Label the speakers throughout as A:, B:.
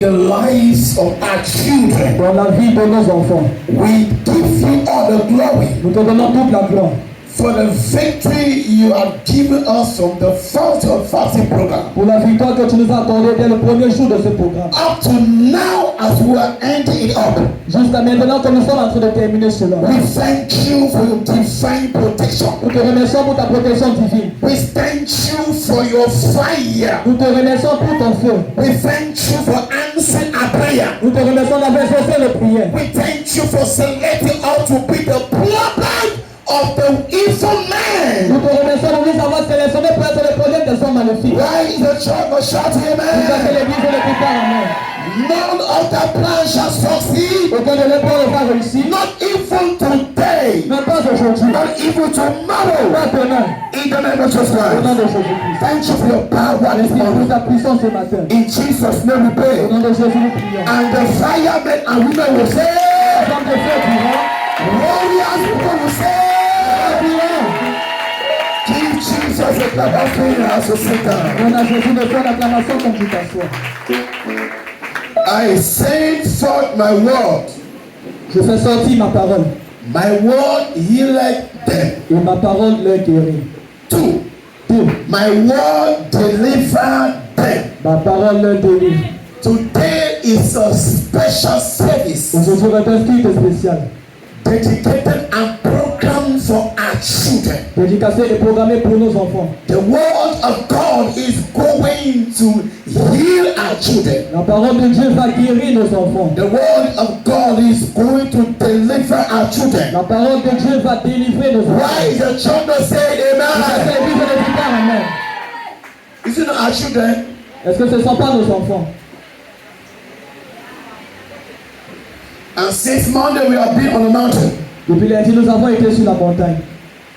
A: the lives of our children.
B: Dans la vie de nos enfants.
A: We give you all the glory.
B: Nous te donnons toute la gloire.
A: For the victory you have given us from the first fasting program.
B: Pour la victoire que tu nous as accordée dès le premier jour de ce programme.
A: Up to now as we are ending it up.
B: Jusqu'à maintenant que nous sommes en train de terminer cela.
A: We thank you for your divine protection.
B: Nous te remercions pour ta protection divine.
A: We thank you for your fire.
B: Nous te remercions pour ton feu.
A: We thank you for answering our prayer.
B: Nous te remercions d'avoir exaucé les prières.
A: We thank you for selecting us to be the bloodline of the evil man.
B: Nous te remercions de nous avoir sélectionné pour être le projet des hommes maléfiques.
A: Why is the church not shouting
B: Nous avons
A: amen?
B: l'église de l'Écriture, amen.
A: None of the plan shall succeed.
B: Aucun de les plans ne va réussir.
A: Not even today.
B: Même pas aujourd'hui.
A: Not even tomorrow.
B: Pas demain.
A: In the name of Jesus
B: Au nom
A: Christ.
B: de Jésus-Christ.
A: Thank you for your power this
B: Merci pour
A: morning.
B: ta puissance ce matin.
A: In Jesus' name we
B: Au
A: pray.
B: nom de Jésus, nous prions.
A: And the firemen and women will say,
B: Femme de feu,
A: warriors people will say, give Jesus a clap offering as you sit down.
B: on a Jésus de faire l'acclamation comme tu t'assois.
A: I send forth my word.
B: Je fais sortir ma parole.
A: My word healed them.
B: Et ma parole leur guérit.
A: Two,
B: Tout.
A: my word delivered them.
B: Ma parole leur délivre.
A: Today is a special service
B: Aujourd'hui, on va un culte spécial.
A: dedicated and programmed for our children.
B: Dédicacé et programmé pour nos enfants.
A: The word of God is going to heal our children.
B: La parole de Dieu va guérir nos enfants.
A: The word of God is going to deliver our children.
B: La parole de Dieu va délivrer nos enfants.
A: Why is the children saying amen?
B: L'église de l'Écriture, amen.
A: Is it not our children?
B: Est-ce que ce ne sont pas nos enfants?
A: And since Monday we have been on the mountain.
B: Depuis lundi, nous avons été sur la montagne.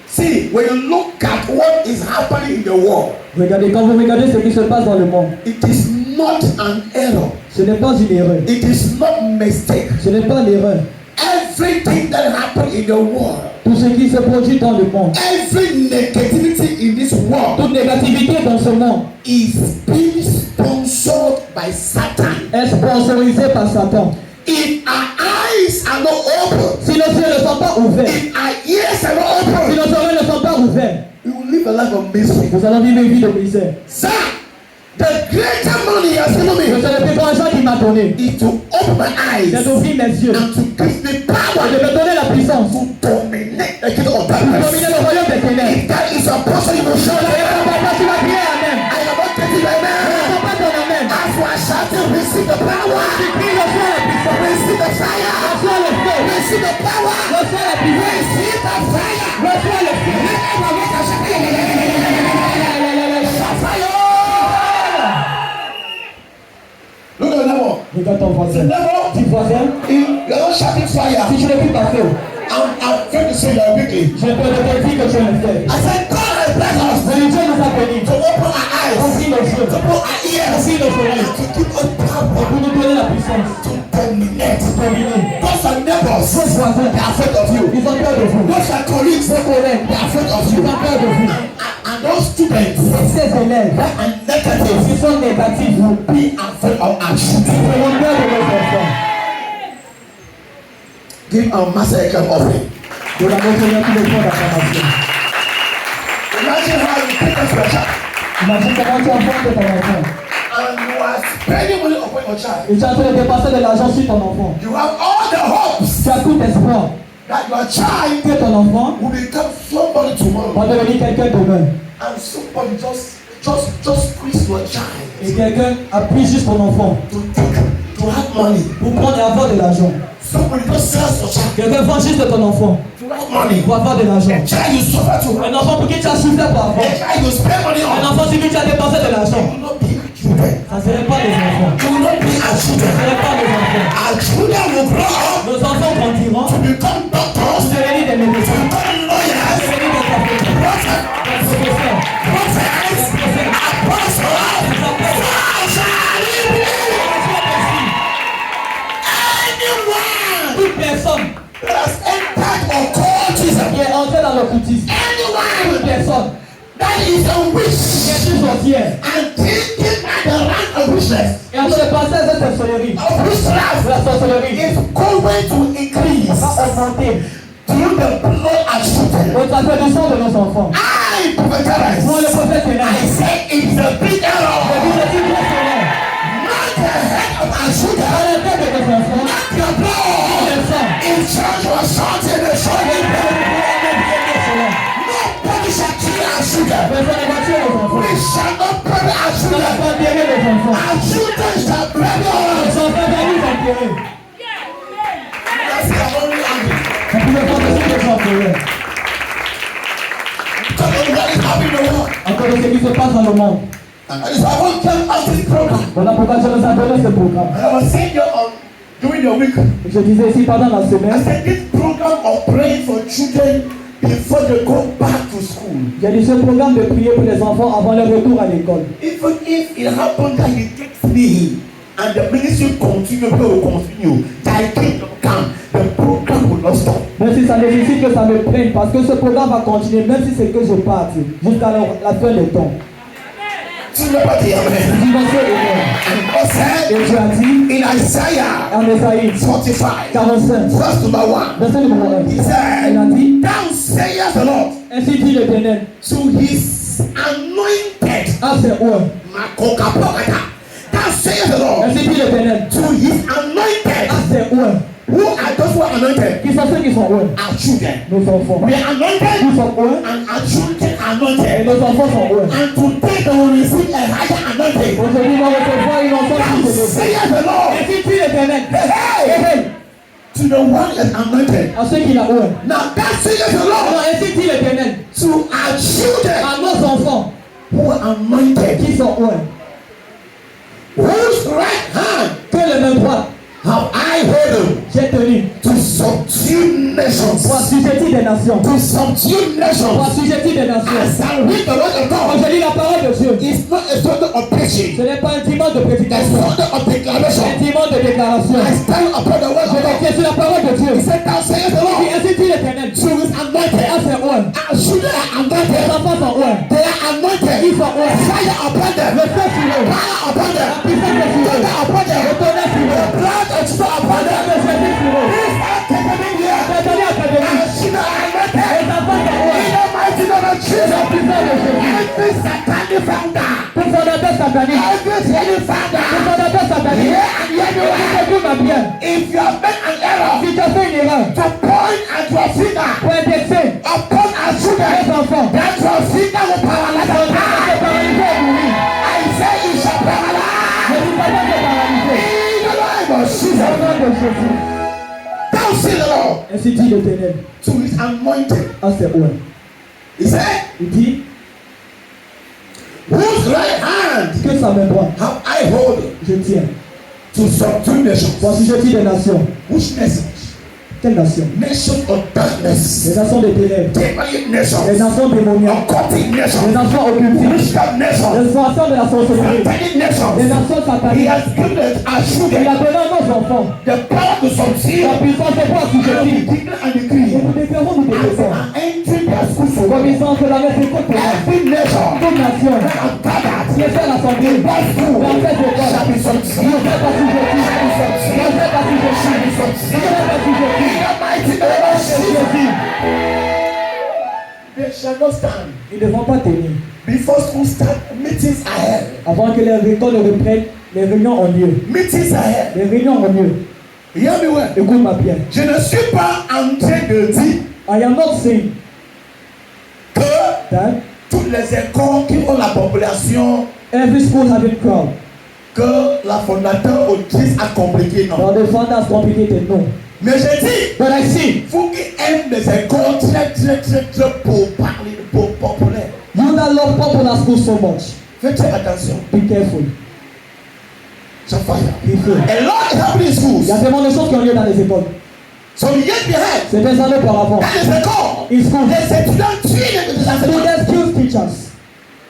A: See, when you look at what is happening in the world,
B: Regardez, quand vous regardez ce qui se passe dans le monde,
A: it is not an error.
B: ce n'est pas une erreur.
A: It is not mistake.
B: Ce n'est pas l'erreur.
A: Everything that happens in the world,
B: Tout ce qui se produit dans le monde,
A: every negativity in this world
B: toute négativité dans ce monde
A: is being sponsored by Satan.
B: est sponsorisée par Satan.
A: If our eyes are not open,
B: Si nos yeux ne sont pas ouverts,
A: if our ears are not
B: si
A: open,
B: nos oreilles ne sont pas ouvertes,
A: we will live a life of misery.
B: nous allons vivre une vie de misère.
A: Sir, the greater money he has given
B: C'est
A: me
B: le plus grand argent qu'il m'a donné.
A: is to open my eyes
B: C'est d'ouvrir mes yeux
A: and to give me
B: et de
A: power
B: me donner la puissance pour
A: to dominate the kingdom of
B: dominer
A: darkness.
B: le royaume des ténèbres.
A: If that is a person, you will show
B: Et
A: them.
B: papa, tu vas prier, amen.
A: I am not getting amen.
B: Papa, ton amen.
A: As we are shouting, receive the power.
B: Prie, reçois la puissance.
A: Receive the fire.
B: Reçois le feu.
A: Receive the power.
B: Reçois la puissance.
A: Receive the fire.
B: Reçois le feu.
A: Look at the devil.
B: Regarde ton
A: The
B: voisin.
A: devil,
B: Dis voisin,
A: you are not shouting fire.
B: si tu ne pries pas feu,
A: I'm afraid to say that quickly.
B: je peux te dire que tu es le faire.
A: I said, God has blessed us
B: Mais Dieu nous a bénis.
A: to open our eyes,
B: Ouvrir nos yeux.
A: to open our ears,
B: Ouvrir nos oreilles.
A: to give us
B: Et
A: power
B: pour nous donner la puissance.
A: to dominate.
B: Dominer.
A: Those are neighbors,
B: Vos voisins,
A: they are afraid of you.
B: ils ont peur de vous.
A: Those are colleagues,
B: Vos collègues,
A: they are afraid of
B: ils
A: you.
B: ont peur de vous.
A: And those students
B: Ces élèves,
A: that are negative
B: qui sont négatifs,
A: will be afraid of our
B: ils
A: children.
B: auront peur de nos enfants.
A: Give our master a clap offering.
B: De la montrer tous les fonds d'acclamation.
A: Imagine how you pick up your child
B: Imagine comment tu enfantes ton enfant.
A: and you are spending money upon your child.
B: Et tu es en train de dépenser de l'argent sur ton enfant.
A: You have all the hopes
B: Tu as tout espoir
A: that your child
B: que ton enfant
A: will become somebody tomorrow.
B: va devenir quelqu'un demain.
A: And somebody just squeeze your child
B: Et quelqu'un appuie juste ton enfant
A: to have money.
B: pour prendre et avoir de l'argent.
A: Somebody just sells your child
B: Quelqu'un vend juste ton enfant
A: to have money.
B: pour avoir de l'argent.
A: A child you suffer to
B: Un enfant pour qui tu as souffert pour
A: a
B: avoir.
A: child you spend money
B: Un
A: on.
B: enfant sur qui tu as dépensé de l'argent.
A: You will not be our children.
B: Ça ne serait pas des enfants.
A: You will not be our
B: Ce ne
A: children.
B: serait pas des enfants.
A: Our children will grow up
B: Nos enfants grandiront
A: to become
B: pour
A: doctors,
B: devenir des
A: to
B: médecins,
A: become
B: pour
A: lawyers,
B: devenir des professeurs,
A: prophets,
B: des professeurs,
A: prophets, apostles. Anyone
B: toute personne
A: that has entered occultism,
B: qui est entrée dans l'occultisme, toute
A: anyone
B: personne
A: that is a
B: qui
A: witch
B: est une sorcière
A: and thinking by the rank of witchcraft,
B: Et en train de penser à cette sorcellerie.
A: of witchcraft
B: La sorcellerie
A: is going to increase
B: va augmenter
A: through the blood and shooting.
B: au travers du sang de nos enfants.
A: I prophesize.
B: Moi, le prophète est là.
A: I say it's a big
B: Je
A: error.
B: dis le Dieu est là.
A: Not the head of our shooter.
B: Dans la tête de nos enfants,
A: Not your blood.
B: le sang.
A: In church or something, the shooting. Nobody shall kill our shooter.
B: Personne ne va tuer nos enfants.
A: We shall not bury our
B: On ne
A: shooter.
B: va pas enterrer nos enfants.
A: Our children shall bury
B: Les
A: us.
B: enfants venus enterrer.
A: That's the only argument.
B: On ne pouvait pas laisser les gens enterrer.
A: Tell me what is happening in the world.
B: Encore de ce qui se passe dans le monde.
A: And that is why I want to tell us this program.
B: Voilà pourquoi je nous ai donné ce programme.
A: And I was saying here during the week,
B: Je disais ici pendant la
A: I
B: semaine,
A: said this program of praying for children before they go back to school.
B: j'ai dit ce programme de prier pour les enfants avant leur retour à l'école.
A: Even if it happens that he takes me and the ministry will continue, thy kingdom come, the program will not stop.
B: Même si ça nécessite que ça me prenne, parce que ce programme va continuer, même si c'est que je parte, jusqu'à la fin des temps.
A: Tu ne peux pas dire amen.
B: Dimension est
A: And God said
B: Et Dieu a dit,
A: in Isaiah
B: en Esaïe
A: 45,
B: 45,
A: verse number 1,
B: verset numéro 1,
A: he
B: il a
A: said,
B: dit,
A: thou sayest the Lord
B: ainsi dit l'Éternel,
A: to his anointed.
B: à ses oeufs,
A: Thou sayest the Lord
B: ainsi dit l'Éternel,
A: to his anointed.
B: à ses oeufs,
A: Who are those who are anointed?
B: qui sont ceux qui sont oeufs,
A: Our children.
B: nos enfants.
A: We are anointed
B: Nous sommes oeufs,
A: and our children are
B: et
A: anointed.
B: nos enfants sont oeufs.
A: And today they will receive a higher anointing.
B: Aujourd'hui, nous recevoir une enfant
A: Thou
B: qui se
A: sayest the Lord
B: ainsi dit l'Éternel,
A: Hey! to the one that is anointed.
B: à ceux qui l'ont oeufs.
A: Now that sayest the
B: Alors,
A: Lord
B: ainsi dit l'Éternel,
A: to our children
B: à nos enfants
A: who are anointed.
B: qui sont oeufs,
A: Whose right hand
B: que le même droit
A: have I held
B: j'ai tenu
A: to subdue nations?
B: pour assujettir des nations.
A: To subdue
B: Pour
A: nations.
B: assujettir des nations.
A: As I read the word of
B: Quand
A: God,
B: je lis la parole de Dieu,
A: it's not a sort of preaching.
B: ce n'est pas un dimanche de
A: It's
B: prédication,
A: a sort of
B: c'est un
A: declaration.
B: dimanche de déclaration.
A: I stand upon the word
B: Je
A: of God.
B: déclare sur la parole de Dieu.
A: He said, thou sayest the
B: Qui
A: Lord,
B: ainsi dit l'Éternel,
A: to his
B: à
A: anointed.
B: ses oeufs.
A: Our children are
B: Les
A: anointed.
B: enfants sont oeufs.
A: They are anointed.
B: Ils sont oeufs.
A: Fire upon them.
B: Le feu sur eux.
A: Fire upon
B: La
A: them.
B: puissance est sur eux.
A: Thunder upon them.
B: Le tonnerre sur eux.
A: Blood of Jesus upon
B: Le
A: them.
B: feu de Jésus sur eux.
A: These are taken here.
B: L'Éternel a donné.
A: Our children are
B: Les
A: anointed.
B: enfants sont
A: In
B: oeufs.
A: the mighty name of
B: La
A: Jesus.
B: puissance de Jésus.
A: Every satanic founder.
B: Tout fondateur satanique.
A: Every hidden
B: Tout
A: founder.
B: fondateur satanique.
A: Here and here you are.
B: Écoute-moi bien.
A: If you have made an error
B: Si tu as fait une erreur
A: to point at your finger
B: pour indexer
A: upon our
B: les
A: children,
B: enfants,
A: that your finger will paralyze
B: ton
A: them.
B: enfant se paralyser et mourir.
A: I say it shall
B: Je
A: paralyze.
B: dis pas de paralyser.
A: In the name of
B: Au
A: Jesus.
B: nom de Jésus.
A: Thou say the Lord
B: Ainsi dit l'Éternel
A: to his anointed.
B: à ses oeufs.
A: He said,
B: Il dit
A: whose right hand
B: que sa main droite,
A: have I hold
B: je tiens,
A: to subdue nations?
B: pour assujettir des nations.
A: Which nations?
B: Quelles nations?
A: Nations of darkness.
B: Les nations des ténèbres,
A: Demonic
B: les
A: nations.
B: nations démoniaques,
A: Occultic
B: les
A: nations.
B: nations occultiques,
A: Witchcraft nations.
B: les nations de la sorcellerie,
A: Satanic
B: les
A: nations.
B: nations
A: He
B: sataniques.
A: has given our
B: Il
A: children
B: a donné à nos enfants
A: the power to subdue.
B: la puissance de pouvoir
A: And we
B: assujettir.
A: declare and
B: Et
A: decree
B: nous déclarons, nous
A: as they
B: déclarons,
A: are entering their schools for
B: comme
A: God.
B: ils sont en train de la mettre écoute pour moi.
A: Every nation
B: Toute nation
A: that have gathered
B: qui est fait l'assemblée,
A: in that school
B: dans cette école,
A: shall be
B: nous
A: subdued.
B: fait assujettir, nous fait assujettir, nous fait assujettir.
A: In the mighty name of Jesus.
B: Jésus,
A: They shall not stand
B: ils ne vont pas tenir.
A: before school start. Meetings ahead.
B: Avant que les écoles reprennent, les réunions ont lieu.
A: Meetings ahead.
B: Les réunions ont lieu.
A: Hear me well.
B: Écoute-moi bien.
A: Je ne suis pas en train de dire
B: I am not saying
A: que
B: that
A: toutes les écoles qui ont la population
B: every school having crowd,
A: que la fondateur autrice a compliqué, non.
B: or the founders complicated, no.
A: Mais j'ai dit,
B: But I see,
A: vous qui aimez les écoles très pour parler, pour populaire,
B: you that love popular schools so much,
A: faites attention.
B: be careful.
A: So fire.
B: Be fair.
A: A lot is happening in
B: Il
A: schools.
B: y a tellement de choses qui ont lieu dans les écoles.
A: So years behind,
B: C'est des années auparavant.
A: that is the call.
B: In school,
A: Les étudiants tuent les enseignants.
B: students kill teachers.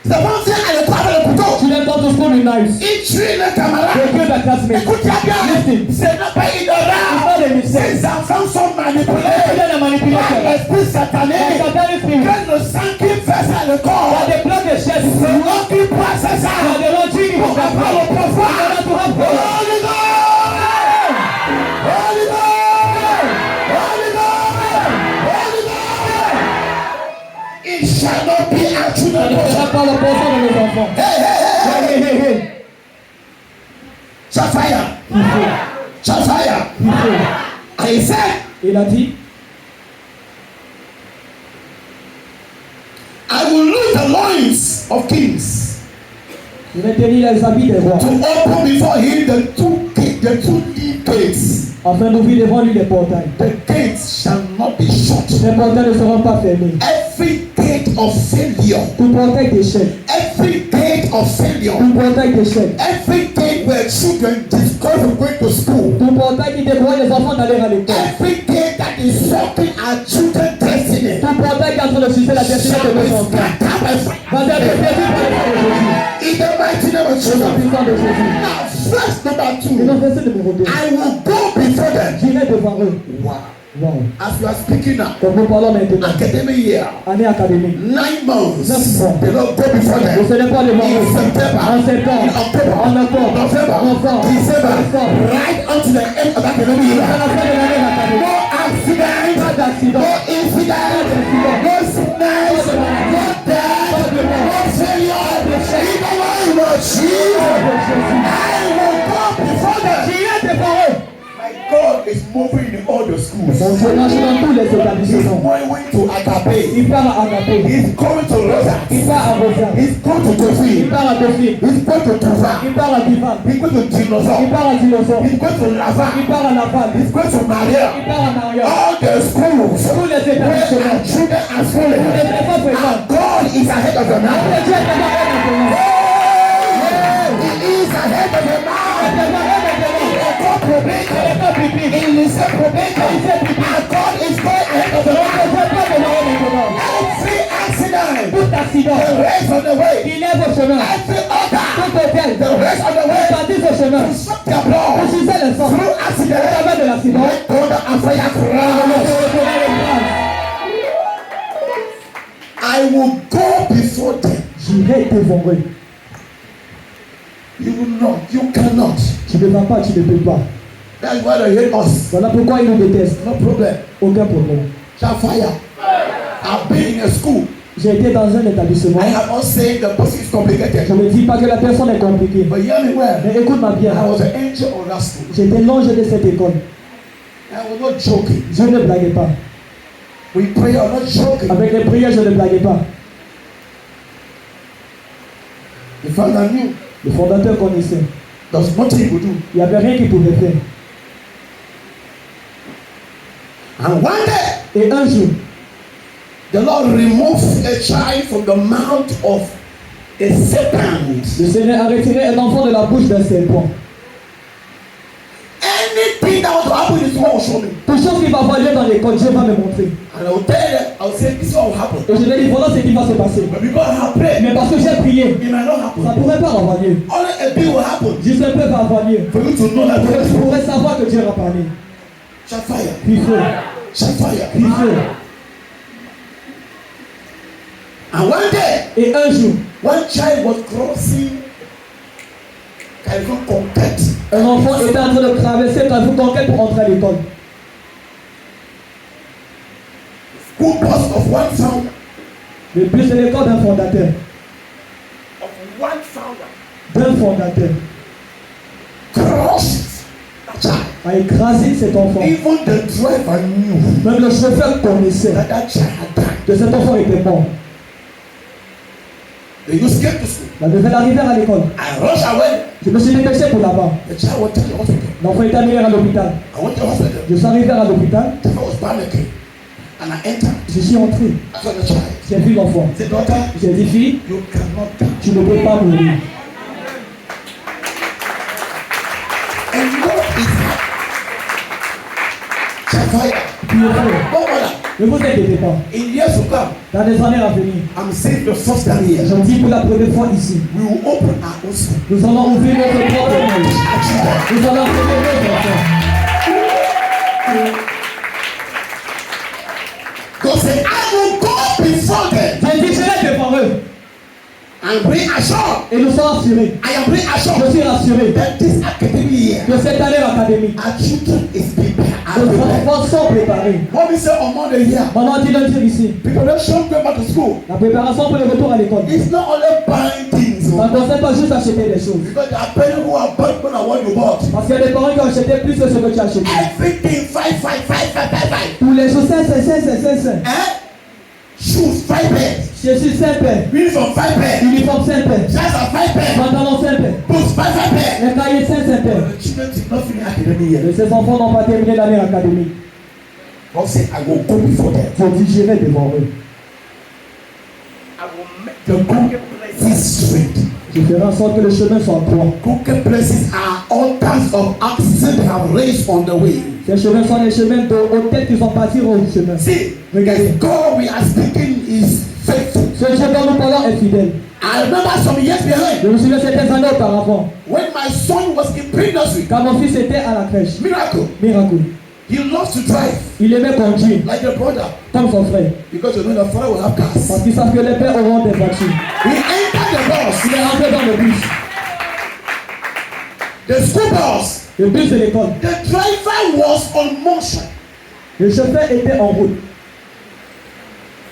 A: C'est pas vient à l'école avec le couteau.
B: Students come to school with knives.
A: Ils tuent les
B: They
A: camarades.
B: kill their classmates.
A: Écoute bien,
B: Listen.
A: ce n'est pas
B: It's
A: ignorant.
B: not a mistake.
A: Ces enfants sont manipulés
B: Children are
A: par
B: manipulated.
A: l'esprit
B: The
A: satanique.
B: satanic spirit.
A: Que le sang qui fait ça à l'école.
B: That they plug the chest.
A: C'est l'homme qui passe ça.
B: That they don't drink it
A: Pour
B: from their
A: apprendre
B: mouth.
A: le pouvoir. my
B: Ça ne sera
A: portion.
B: pas la portion de mes enfants.
A: Hey, hey, hey, hey.
B: Hé, hé, hé.
A: Shout fire.
B: Il faut.
A: Shout fire.
B: Il faut.
A: And he said,
B: Il a dit,
A: I will loose the loins of kings
B: je vais tenir les habits des rois,
A: to open before him the two deep gates.
B: afin d'ouvrir devant lui les portails.
A: The gates shall not be shut.
B: Les portails ne seront pas fermés.
A: Every gate of failure,
B: Tout portail d'échec,
A: every gate of failure,
B: tout portail d'échec,
A: every gate where children discourage from going to school,
B: tout portail qui dévoile les enfants d'aller à l'école,
A: every gate that is sucking our children's destiny,
B: tout portail qui est en train de sucer la destinée
A: shall
B: de
A: be
B: nos enfants,
A: scattered by fire.
B: va être détruit par le sang de Jésus.
A: In the mighty name of
B: Dans
A: Jesus.
B: la puissance de Jésus.
A: Now, verse number
B: Et dans
A: 2.
B: verset numéro 2,
A: I will go before them.
B: j'irai devant eux.
A: Wow.
B: Wow.
A: As you are speaking now,
B: Comme nous parlons maintenant,
A: academic year,
B: année académique.
A: 9 months,
B: 9 mois.
A: the Lord go before
B: Vous
A: them.
B: ne serez pas devant
A: In
B: eux.
A: September,
B: En septembre,
A: in October,
B: en octobre,
A: November,
B: en novembre,
A: December,
B: décembre,
A: right unto the end of academic
B: à
A: year.
B: la fin de l'année académique.
A: No accident,
B: Pas d'accident,
A: no incident, no sickness, no death, no failure. In the name of Jesus, I will go before them.
B: j'irai devant eux.
A: My God is moving in all the schools.
B: Mon Dieu marche dans tous les
A: He's
B: établissements.
A: going to Agape.
B: Il part à Agapé,
A: He's going to Rosa.
B: il part à Rosa,
A: He's going to
B: il
A: Tofin.
B: part à Dauphine,
A: He's going to Tuva.
B: il part à Divan,
A: He's going to
B: il
A: Dinosaur.
B: part à Dinosaure,
A: He's going to
B: il
A: Lava.
B: part à Laval,
A: He's going to
B: il
A: Maria.
B: part à Maria.
A: All the schools
B: Tous les
A: where
B: établissements,
A: our children are
B: les
A: schooling.
B: enfants fréquents.
A: God is ahead of the man.
B: Dieu est devant eux maintenant.
A: He is ahead of the
B: Il est
A: man.
B: devant eux maintenant.
A: God probation. In the same probation. And God is going ahead of the
B: Il
A: man.
B: est pas devant eux maintenant.
A: Every accident.
B: Tout accident,
A: The rest of the way.
B: il lève au chemin.
A: Every order.
B: Tout hôtel,
A: The rest of the way.
B: bâtisse au chemin.
A: Suck their blood.
B: Pour sucer le sang.
A: Through
B: Au
A: accident.
B: travers de l'accident,
A: God and fire crowns. I will go before them.
B: j'irai devant eux.
A: You will not. You cannot.
B: Tu ne vas pas, tu ne peux pas.
A: That's why they hate us.
B: Voilà pourquoi ils nous détestent.
A: No problem.
B: Aucun problème.
A: Shall fire. I've been in a school.
B: J'ai été dans un établissement.
A: I am not saying the person is
B: Je
A: complicated.
B: ne dis pas que la personne est compliquée.
A: But hear me well.
B: Mais écoute-moi bien.
A: I was an angel of that school.
B: J'étais l'ange de cette école.
A: I was not joking.
B: Je ne blaguais pas.
A: We pray, I'm not joking.
B: Avec les prières, je ne blaguais pas.
A: The father knew
B: Le fondateur connaissait.
A: there's nothing he could do.
B: Il n'y avait rien qu'il pouvait faire.
A: And one day,
B: Et un jour,
A: the Lord removed a child from the mouth of a serpent.
B: le Seigneur a retiré un enfant de la bouche d'un serpent.
A: Anything that was to happen in this world will show me.
B: Toute chose qui va avoir lieu dans l'école, Dieu va me montrer.
A: And I will tell them, I will say, this is what will happen.
B: Et je vais dire, voilà ce qui va se passer.
A: But because I have prayed,
B: Mais parce que j'ai prié,
A: it might not
B: ça
A: happen.
B: ne pourrait pas avoir lieu.
A: Only a bit will happen
B: Juste un peu va avoir lieu.
A: for you to know that
B: Pour que
A: God
B: tu pourrais savoir que Dieu a parlé.
A: shall fire.
B: Puis feu,
A: Shall fire.
B: puis feu.
A: And one day,
B: Et un jour,
A: one child was crossing Carrefour Conquête.
B: un enfant était en train de traverser Carrefour Conquête pour entrer à l'école.
A: School bus of 1,000.
B: Le bus de l'école d'un fondateur.
A: Of 1,000.
B: D'un fondateur.
A: Crushed that child.
B: A écrasé cet enfant.
A: Even the driver knew
B: Même le chauffeur connaissait
A: that that child had died.
B: que cet enfant était mort.
A: They used to get to school.
B: La devait arriver à l'école.
A: I rushed away.
B: Je me suis dépêché pour là-bas.
A: The child went to the hospital.
B: L'enfant est arrivé à l'hôpital.
A: I went to the hospital.
B: Je suis arrivé à l'hôpital.
A: The child was panicking. And I entered.
B: Je suis entré.
A: I saw the child.
B: J'ai vu l'enfant.
A: I said, daughter,
B: J'ai dit, fille,
A: you cannot die.
B: tu ne peux pas mourir.
A: And you know what is that? Shall fire.
B: Puis le feu.
A: Don't bother.
B: Ne vous inquiétez pas.
A: In years to come,
B: Dans les années à venir,
A: I'm saying the first time here,
B: je dis pour la première fois ici,
A: we will open our own school.
B: nous allons ouvrir notre propre école.
A: Our children.
B: Nous allons enseigner nos enfants.
A: God said, I will go before them.
B: J'ai dit, je vais devant eux.
A: I'm reassured.
B: Et nous sommes assurés.
A: I am
B: Je
A: reassured
B: suis rassuré
A: that this academic year,
B: que cette année académique,
A: our children is prepared.
B: nos enfants sont préparés.
A: What we say on Monday here,
B: Maman dit de dire ici,
A: preparation going back to school.
B: la préparation pour le retour à l'école.
A: It's not only buying things.
B: Ça ne concerne pas juste acheter des choses.
A: Because there are parents who are buying more than what you bought.
B: Parce qu'il y a des parents qui ont acheté plus que ce que tu as acheté.
A: Everything, five.
B: Pour les choses, c'est.
A: Eh? Shoes, 5 pairs.
B: Je suis 5 paires.
A: Uniform, 5 pairs.
B: Uniforme 5 paires.
A: Trousers, 5 pairs.
B: Pantalon 5 paires.
A: Boots, 5 pairs.
B: Les cahiers 5 paires.
A: The children did not finish academic year.
B: Et ces enfants n'ont pas terminé l'année académique.
A: God said, I will go before them.
B: Je dis, j'irai devant eux.
A: I will make the crooked places straight.
B: Je ferai en sorte que le chemin soit droit.
A: Crooked places are all kinds of accidents they have raised on the way.
B: Ces chemins sont les chemins d'hôtels qui sont partis au chemin.
A: See,
B: Regardez.
A: the God we are speaking is faithful.
B: Ce Dieu dont nous parlons est fidèle.
A: I remember some years behind
B: Je me souviens certaines années auparavant,
A: when my son was in pre-nursery.
B: quand mon fils était à la crèche.
A: Miracle.
B: Miracle.
A: He loves to drive
B: Il aimait conduire,
A: like a brother
B: comme son frère.
A: because you know the father will have cars.
B: Parce qu'ils savent que les pères auront des voitures.
A: He entered the bus,
B: Il est rentré dans le bus.
A: the school bus.
B: Le bus de l'école.
A: The driver was on motion.
B: Le chauffeur était en route.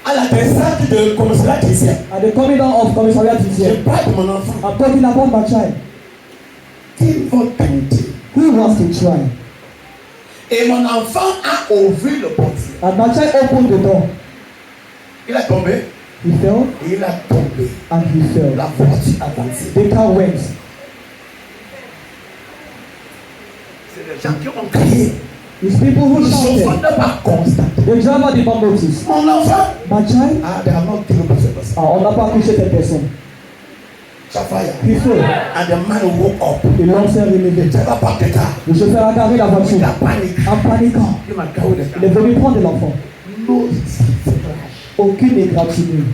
A: À la descente de commissariat judiciaire,
B: At the coming down of commissariat
A: je
B: judiciaire.
A: parle de mon enfant.
B: I'm talking about my child.
A: Qui va tenter?
B: Who wants to try?
A: Et mon enfant a ouvert le portier.
B: And my child opened the door.
A: Il a tombé.
B: He fell
A: Et il a tombé.
B: and he fell.
A: La voiture a avancé.
B: The car went.
A: C'est des gens qui ont crié.
B: It's people who
A: Le chauffeur
B: shouted.
A: n'a pas constaté.
B: The driver did not notice.
A: Mon enfant.
B: My child,
A: They have not killed cette personne.
B: on n'a pas touché cette personne.
A: Fire.
B: He fell.
A: And the man woke up.
B: Et l'homme s'est relevé.
A: The driver parked the car.
B: Le chauffeur a garé la
A: With
B: voiture.
A: a panic.
B: En paniquant,
A: Il m'a carré le
B: il est
A: car.
B: venu prendre l'enfant.
A: No splash.
B: Aucune égratignure.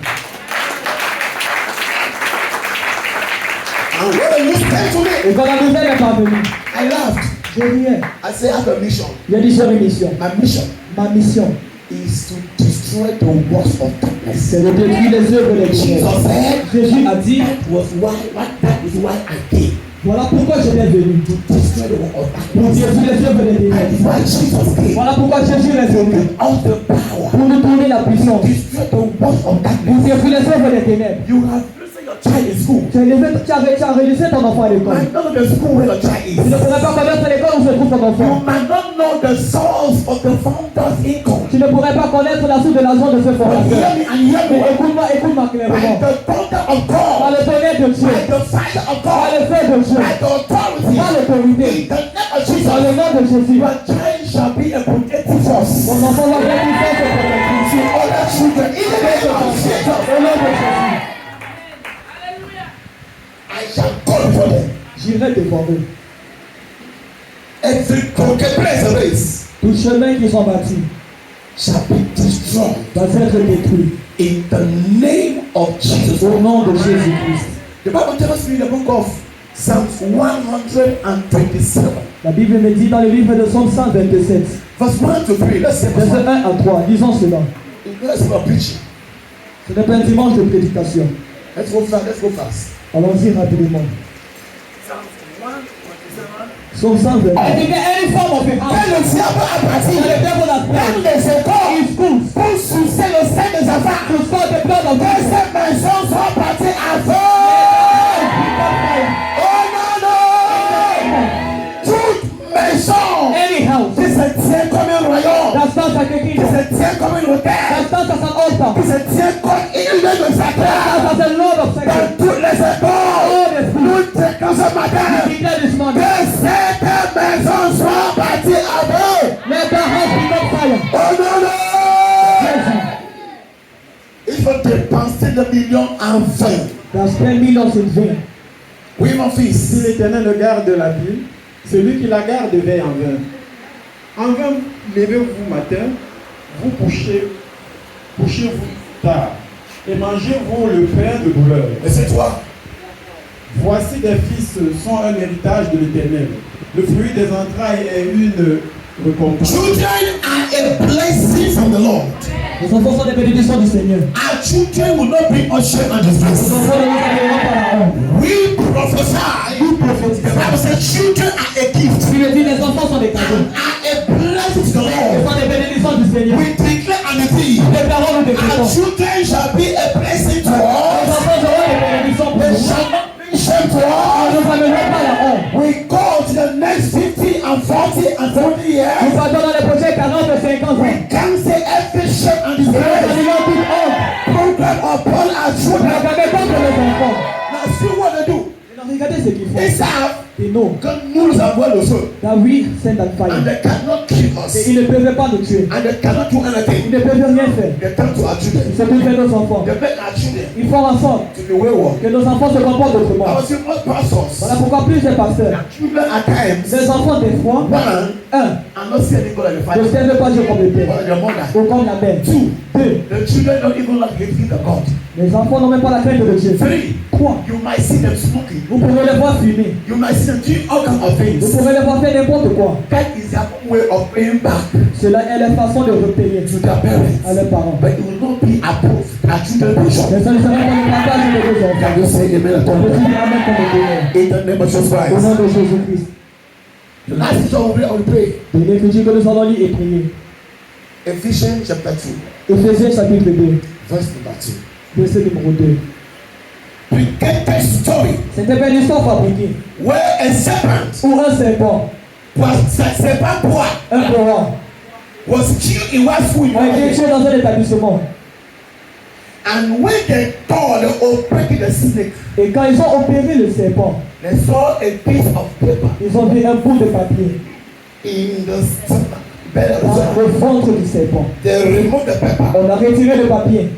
A: And when the news came to me,
B: Et quand la nouvelle est parvenue,
A: I laughed.
B: je riais.
A: I said, I have a mission.
B: J'ai dit, j'ai une mission.
A: My mission
B: Ma mission,
A: is to destroy the works of darkness.
B: c'est de détruire les œuvres des
A: Jesus
B: ténèbres.
A: said,
B: Jésus a dit,
A: that is why I came.
B: voilà pourquoi je suis venu.
A: To destroy the work of
B: Pour
A: darkness.
B: détruire les œuvres des
A: That
B: ténèbres.
A: is why Jesus came.
B: Voilà pourquoi Jésus est venu.
A: All the power.
B: Pour nous tourner la puissance.
A: Destroy the works of
B: Pour
A: darkness.
B: détruire les œuvres des ténèbres.
A: You have listen your child in school.
B: Tu as réalisé ton enfant à l'école.
A: Might not know the school where your child
B: Tu ne
A: is.
B: pourrais pas connaître l'école où se trouve ton
A: You
B: enfant.
A: might not know the source of the founder's income.
B: Tu ne pourrais pas connaître la source de l'argent de ce
A: But
B: formateur.
A: hear me and hear
B: Mais
A: me.
B: écoute-moi
A: By
B: clairement.
A: the thunder of
B: Par
A: God.
B: le tonnerre de Dieu,
A: By the fire of
B: par
A: God.
B: le feu de Dieu,
A: By the authority.
B: par l'autorité,
A: In the name of
B: dans le
A: Jesus.
B: nom de Jésus,
A: Your child shall be a protective force
B: mon enfant va bien faire ce protecteur.
A: to other children. In the name of Jesus.
B: Au nom de Jésus,
A: I shall call for them.
B: j'irai devant eux.
A: Every crooked place race
B: Tous les chemins qui sont bâtis
A: shall be destroyed.
B: va être détruit.
A: In the name of Jesus.
B: Au nom de Jésus-Christ.
A: The Bible tells me in the book of Psalms 127.
B: La Bible me dit dans le livre de Psaume 127,
A: Verse 1 to 3. Let's say verse
B: verset
A: 1.
B: 1 à 3, lisons cela.
A: Let's go preaching.
B: Ce n'est pas un dimanche de prédication.
A: Let's go fast. Let's go fast.
B: Allons-y rapidement.
A: Psalms 127.
B: Psaume 127.
A: Quel le diable a bâti dans les écoles pour sucer le sein des enfants. Que ces maisons sont bâties à feu. Oh non, non. Toute maison
B: Anyhow,
A: qui se tient comme un royaume,
B: that stands like a
A: qui
B: king,
A: se tient comme une hôtel,
B: that stands as an altar,
A: qui se tient comme une lieu de sacrage.
B: as a lord of
A: Dans
B: sacrifice.
A: toutes les écoles, nous déclarons ce matin
B: We declare this morning,
A: que cette maison soit bâtie à feu.
B: let the house be on fire.
A: Oh non, non.
B: Jésus,
A: Il faut dépenser le million en vain.
B: that's 10 millions in vain.
A: Oui, mon
C: Si
A: fils.
C: l'Éternel ne garde la ville, celui qui la garde veille en vain. En vain, levez-vous matin, vous couchez-vous tard, et mangez-vous le pain de douleur.
A: Mais c'est toi.
C: Voici des fils sont un héritage de l'Éternel. Le fruit des entrailles est une récompense.
A: Children are a blessing from the Lord.
B: Les enfants sont des bénédictions du Seigneur.
A: Our children will not bring us shame and
B: Les
A: disgrace.
B: enfants ne nous amèneront pas la honte.
A: We prophesy. The Bible says children are a gift
B: Il dit les enfants sont des cadeaux.
A: and are a blessing to the
B: Ils
A: Lord.
B: sont des bénédictions du Seigneur.
A: We declare and decree.
B: Les parents nous
A: Our
B: déclarons.
A: children shall be a blessing to
B: Les
A: us.
B: enfants seront des bénédictions pour
A: They
B: nous.
A: shall not bring shame to
B: Ils
A: us.
B: ne nous amèneront pas la honte.
A: We go to the next 50 and 40 and 70
B: Nous
A: years.
B: partons dans les prochains 40 et 50 ans.
A: We can say every shame and
B: Nous
A: disgrace
B: annulons toute honte.
A: program upon our
B: Ne
A: children.
B: regardez pas pour les enfants.
A: Now see what they do.
B: Non, regardez ce qu'ils font.
A: They serve.
B: Ils nous.
A: God knows and well also.
B: That we send that
A: And
B: fire.
A: they cannot kill
B: Et
A: us.
B: ils ne peuvent pas nous tuer.
A: And they cannot do
B: Ils
A: anything.
B: ne peuvent rien faire.
A: They turn to our
B: Ils
A: children.
B: s'occupent de nos enfants.
A: They make our children
B: Ils font en sorte
A: to be wayward.
B: que nos enfants se comportent
A: I
B: autrement.
A: was saying, most pastors,
B: Voilà pourquoi plusieurs pasteurs,
A: their children at times,
B: les enfants des fois,
A: one, are not seeing God as the
B: ne
A: father,
B: servent pas Dieu comme le père
A: or the mother.
B: ou comme la mère.
A: Two,
B: Deux,
A: the children don't even like hating the God.
B: les enfants n'ont même pas la crainte de Dieu.
A: Three,
B: Trois,
A: you might see them smoking.
B: vous pouvez les voir fumer.
A: You might see them doing all kinds of
B: Vous
A: things.
B: pouvez les voir faire n'importe quoi.
A: That is their own way of paying back
B: Cela est leur façon de repayer
A: to their
B: à
A: parents.
B: leurs parents.
A: But it will not be approved. Our children will show.
B: Mais ça ne sera pas le partage de vos enfants.
A: Can you say amen at
B: Je
A: all?
B: dis Amen comme le Seigneur.
A: In the name of Jesus
B: Au
A: Christ.
B: nom de Jésus-Christ.
A: The last scripture we will pray.
B: De l'écriture que nous allons lire et prier.
A: Ephesians chapter 2,
B: Éphésiens chapitre 2,
A: verse number 2.
B: verset numéro 2.
A: Presented story
B: C'était une histoire fabriquée
A: where a serpent
B: où un serpent,
A: serpent boy
B: un courant,
A: was killed in one school in
B: a
A: one
B: été
A: place.
B: tué dans un établissement.
A: And when they thought they opened the snake,
B: Et quand ils ont opéré le serpent,
A: they saw a piece of paper
B: ils ont vu un bout de papier
A: in the stomach, belly of the
B: dans
A: serpent.
B: le ventre du serpent.
A: They removed the paper.
B: On a retiré le papier.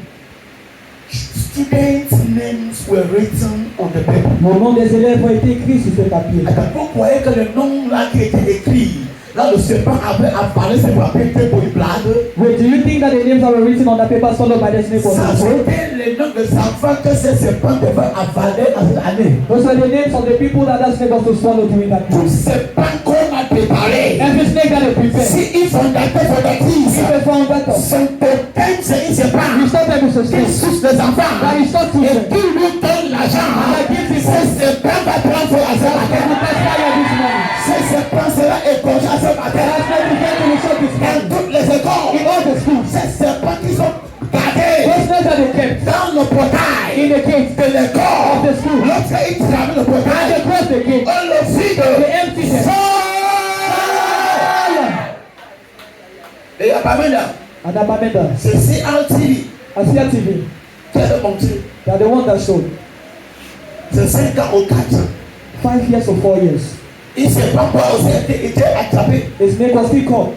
A: Students' names were written on the paper.
B: Le nom des élèves ont été écrits sur ce papier.
A: Vous voyez que le nom là qui était écrit, là le serpent avait avalé ce papier était pour une blague.
B: Wait, do you think that the names that were written on the paper followed by the snake was
A: Ça
B: also?
A: c'était le nom des enfants que ce serpent devait avaler dans cette année.
B: Those are the names of the people that snake was to swallow during that
A: Tout
B: time.
A: serpent qu'on a préparé.
B: Every snake that they prepared.
A: Si ils sont d'accord pour la crise,
B: If they found that up,
A: son totem c'est un serpent.
B: you stop them with a
A: Qui
B: snake.
A: suce les enfants.
B: That is not
A: Et
B: children.
A: qui lui donne l'argent. Ce serpent va prendre son argent à
B: They will catch fire this morning.
A: Ce serpent sera égorgé à ce matin.
B: That snake is going to be shot this
A: Dans
B: morning.
A: toutes les écoles.
B: In all the schools.
A: Ces serpents qui sont gardés
B: Those snakes that they kept
A: dans le portail
B: in the gate
A: de l'école.
B: of the school.
A: Lorsqu'ils traversent le
B: And
A: portail,
B: they cross the gate.
A: on le vide.
B: They empty them.
A: Et il y a pas mal là.
B: And Abameda,
A: C'est CRTV.
B: Asia TV,
A: Qui a montré.
B: they are the one that showed
A: C'est 5 ans ou 4 ans.
B: 5 years or 4 years.
A: Il ne s'est pas quoi aussi été attrapé.
B: The snake was still caught.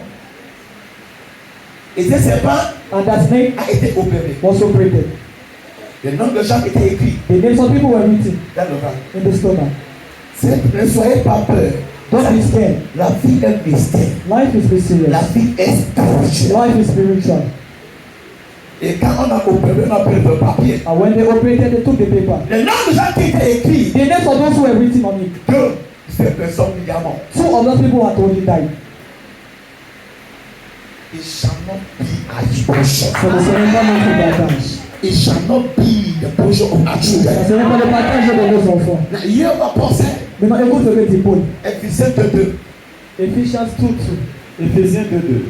A: Et ce serpent
B: And that snake
A: a été opéré.
B: was operated.
A: Le nom de gens était écrit
B: The names of people were written
A: dans le ventre.
B: in the stomach.
A: Ne soyez pas peur.
B: Don't be scared.
A: La vie est mystère.
B: Life is mysterious.
A: La vie est spirituelle.
B: Life is spiritual.
A: Et quand on a opéré, on a pris le papier.
B: And when they operated, they took the paper.
A: Le nom de gens qui étaient écrits,
B: The names of those who were written on it.
A: que ces personnes également,
B: 2 of those people had already died.
A: it shall not be our portion.
B: So they surrender not to their parents.
A: It shall not be the portion of our
B: Ça
A: children.
B: serait pas le partage de vos enfants.
A: Now, here on va penser,
B: Maintenant, écoute ce que dit Paul.
A: Éphésiens 2.
B: Ephesians 2:2.
C: Éphésiens 2:2.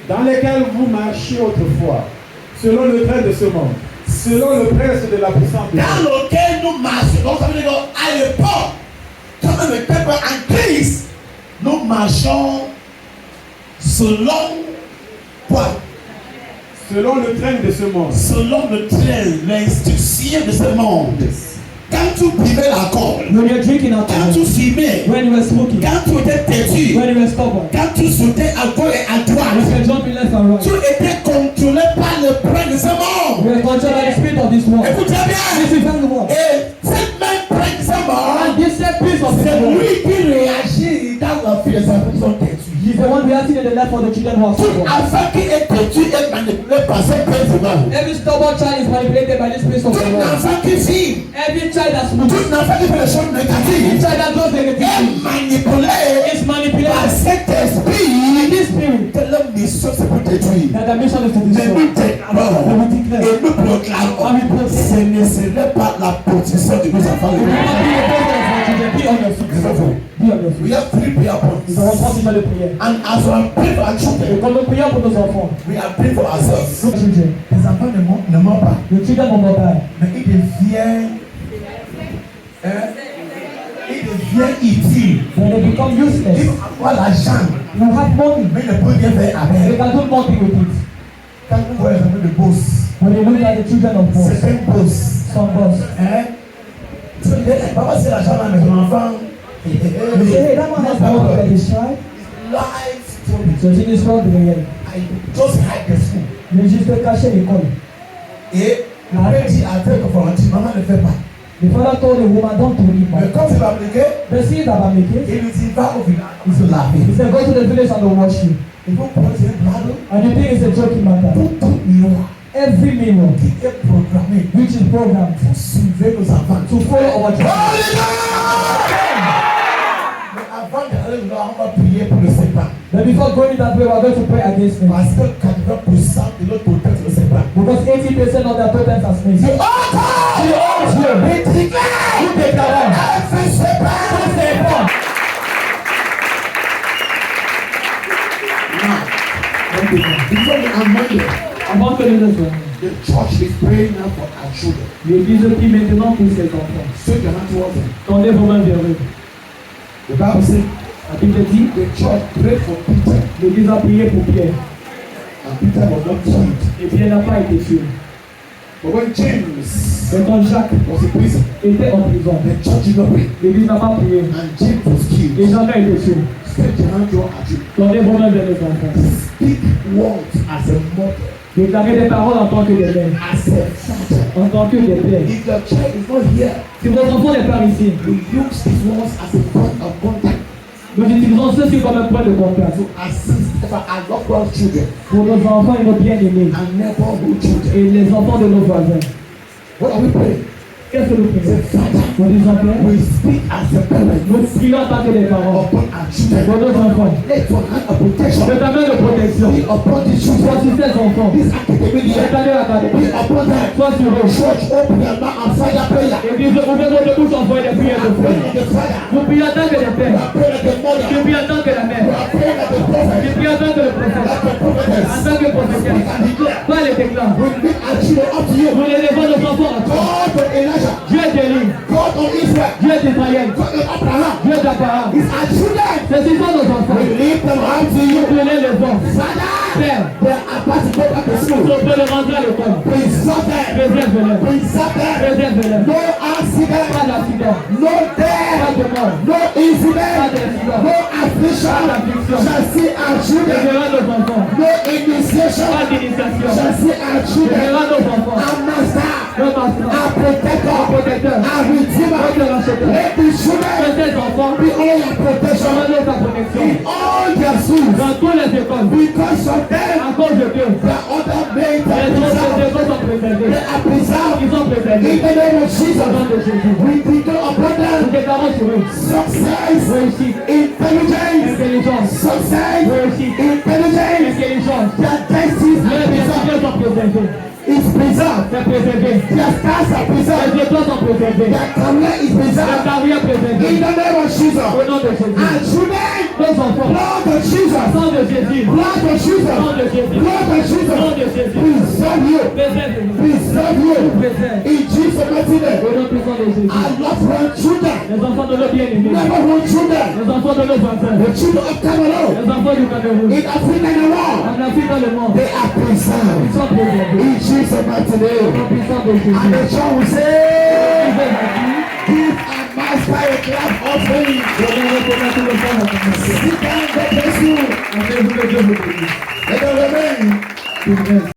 C: Dans lesquels vous marchiez autrefois, selon le trait de ce monde, selon le prince de la puissance de
A: Dans
C: Dieu.
A: lequel nous marchons, donc ça veut dire qu'à l'époque, quand le peuple en Christ, nous marchons selon quoi?
C: Selon le train de ce monde.
A: Selon le train, l'instruction de ce monde. Quand tu buvais l'alcool,
B: When you're drinking
A: quand
B: alcohol,
A: tu fumais,
B: when you were smoking,
A: quand tu étais têtu,
B: when you were stubborn,
A: quand tu sautais à gauche et à
B: when you
A: droite,
B: were jumping left and
A: tu
B: right,
A: étais contrôlé par le prince de ce
B: you
A: monde.
B: were controlled by the spirit of this world.
A: Écoutez
B: This
A: bien.
B: is very well.
A: Et cette même prince de ce
B: And
A: monde,
B: this same piece of
A: c'est
B: this world
A: lui qui réagit dans la philosophie qui sont têtus.
B: is the one reacting in the life of the children who are
A: Tout
B: stubborn.
A: enfant qui est têtu est manipulé par ce prince de monde.
B: Every stubborn child is manipulated by this spirit of
A: Tout
B: the world.
A: enfant qui fume,
B: Every child that's moved,
A: tout enfant qui fait des choses
B: every
A: négatives
B: child that does
A: est
B: negativity
A: manipulé
B: is
A: par
B: manipulated
A: cet
B: by
A: esprit.
B: this spirit.
A: Que leur mission c'est pour détruire.
B: That the mission is to
A: Mais
B: destroy.
A: nous déclarons
B: And we declare.
A: et nous proclamons, ce ne serait pas la position de nos enfants.
B: Be the president of our children. Be on your feet. Be on your
A: We
B: feet.
A: have 3 prayer
B: Nous
A: points.
B: avons 3 sujets de prière.
A: And as we pray for our
B: Et
A: children,
B: comme nous prions pour nos enfants,
A: we are praying for ourselves.
B: nos children,
A: Les enfants ne meurent pas,
B: the children of our God,
A: mais ils deviennent, utiles.
B: when they become
A: Ils
B: useless,
A: vont avoir l'argent,
B: you have money,
A: mais ils ne peuvent rien faire
B: they
A: avec.
B: can do nothing with it.
A: Quand vous voyez les enfants de boss,
B: When you look at the children of boss,
A: c'est un boss.
B: some boss,
A: Papa, c'est l'argent là, mais mon enfant.
B: you say, hey, that man has money that is shy,
A: Life story.
B: so she is not doing it.
A: I just hide the school.
B: Mais juste cacher l'école.
A: Et après, dit à tel que maman ne fait pas.
B: The father told the woman, don't do it,
A: Mais
B: man.
A: quand il va appliquer,
B: But see that I'm making.
A: il lui dit va au village. Il se lave.
B: He said, go to the village and they'll wash you.
A: Il faut prendre un plateau.
B: And you think it's a joking matter.
A: Tout miroir
B: Every mirror
A: qui est programmé
B: which is programmed
A: pour soulever nos enfants.
B: to follow our children.
A: Mais avant d'aller là, on va prier pour le serpent.
B: But before going that way, we are going to pray against them.
A: Parce que 80% de notre potentiel le serpent.
B: Because 80% of their totems are snakes.
A: The altar!
B: The altar!
A: We declare!
B: You take that one.
A: Every serpent!
B: Don't say it once.
A: Now, before we are married,
B: Avant que nous ne soyons.
A: the church is praying now for our children.
B: L'église prie maintenant pour ses enfants.
A: Ceux qui ont towards them.
B: Tendez vos mains vers eux.
A: The Bible says
B: La Bible dit,
A: the church prayed for Peter,
B: l'église a prié pour Pierre.
A: and Peter was not killed.
B: Et Pierre n'a pas été tué.
A: But when James
B: Mais quand Jacques
A: was in prison,
B: était en prison,
A: the church did not pray,
B: l'église n'a pas prié.
A: and James was killed.
B: Et Jacques a été tué.
A: Stretch your hand towards our children.
B: Tendez vos mains vers les enfants.
A: Speak words as a mother,
B: Déclarez des paroles en tant que des mères,
A: as a father.
B: en tant que des pères.
A: If your child is not here,
B: Si vos enfants n'est pas ici,
A: we use these words as a point of contact
B: nous utilisons ceci comme un point de contact
A: to assist our loved ones' children
B: pour nos enfants et nos bien-aimés
A: and neighborhood children.
B: et les enfants de nos voisins.
A: What are we praying?
B: Qu'est-ce que nous prions?
A: Say, Father,
B: Nous disons Père,
A: we speak as a parent
B: nous prions en tant que des parents
A: upon our
B: pour
A: children.
B: nos enfants.
A: Let your hand of protection
B: Que ta main de protection
A: be upon these children.
B: soit sur ces enfants.
A: This academic
B: Cette
A: year,
B: année
A: be
B: académique
A: upon them.
B: soit sur eux.
A: Church, open your mouth and fire prayer.
B: Église, ouvrez votre bouche, envoyez des prières de
A: Pray
B: foi.
A: like the father.
B: Nous prions en tant que des
A: You
B: pères.
A: are praying like the mother.
B: Je prie en tant que la
A: You
B: mère.
A: are praying like the prophet.
B: Je prie en tant que le prophète.
A: Like the prophetess.
B: En tant que prophétesse.
A: And declare.
B: Pas les déclats.
A: We lift our children up to you.
B: Nous élevons nos enfants à toi.
A: God of Elijah.
B: Dieu d'Élie,
A: God of Israel.
B: Dieu d'Israël,
A: God of Abraham.
B: Dieu d'Abraham.
A: It's our children.
B: Ceci sont nos enfants.
A: We lift them up to
B: Nous
A: you.
B: prenons les enfants.
A: Father,
B: Père,
A: they are about to go back to
B: nous
A: school.
B: peut les rentrer à l'école.
A: Preserve them.
B: Préserve-les.
A: Preserve them.
B: Préserve-les.
A: No
B: Pas
A: accident.
B: d'accident.
A: No
B: Pas
A: death.
B: de mort.
A: No incident.
B: Pas d'accident.
A: No affliction.
B: Pas d'affliction.
A: Shall see our
B: Je
A: children.
B: verrai nos enfants.
A: No initiation.
B: Pas d'initiation.
A: Shall see our
B: Je
A: children.
B: verrai nos enfants.
A: Our master.
B: Nos master.
A: Our protector.
B: Protecteur.
A: Our redeemer.
B: Notre racheteur.
A: Let these
B: Que
A: children
B: ces enfants
A: be all your protection.
B: soient ta protection.
A: In all their schools.
B: Dans toutes les écoles.
A: Because of them,
B: À cause de Dieu.
A: the other men
B: Les
A: are
B: autres
A: preserved.
B: écoles sont préservées.
A: They are preserved.
B: Ils sont
A: In
B: préservés.
A: the name of
B: Au nom de
A: Jesus,
B: Jésus.
A: we declare upon
B: Nous
A: them
B: déclarons sur eux.
A: success,
B: Réussite.
A: intelligence,
B: Intelligence.
A: success,
B: Réussite.
A: intelligence.
B: Intelligence.
A: Their destinies
B: Les
A: are preserved.
B: étudiants sont préservés.
A: Is preserved.
B: C'est préservé.
A: Their stars are preserved.
B: Les étoiles sont préservées.
A: Their career is
B: La
A: preserved.
B: carrière
A: In
B: préservée.
A: the name of
B: Au
A: Jesus,
B: nom de Jésus.
A: our children,
B: Nos enfants.
A: blood of Jesus,
B: Sang de Jésus.
A: blood of Jesus,
B: Sang de Jésus.
A: blood of
B: Nom
A: Jesus,
B: de Jésus.
A: preserve you,
B: Préserve-nous.
A: preserve you.
B: Préserve.
A: In Jesus' mighty name,
B: Au nom puissant de Jésus.
A: I love our children,
B: Les enfants de nos bien-aimés.
A: neighborhood children,
B: Les enfants de nos voisins.
A: the children of Cameroon,
B: Les enfants du Cameroun.
A: in Africa and the world,
B: En Afrique dans le monde.
A: they are preserved.
B: Ils sont préservés.
A: In Jesus' mighty
B: Au nom
A: name,
B: puissant de
A: and
B: Jésus.
A: the church will say, give our master a clap offering.
B: Je vais reconnaître le sang de ton
A: Sit down, God bless you.
B: Afin que Dieu vous bénisse.
A: Let them remain.
B: Amen.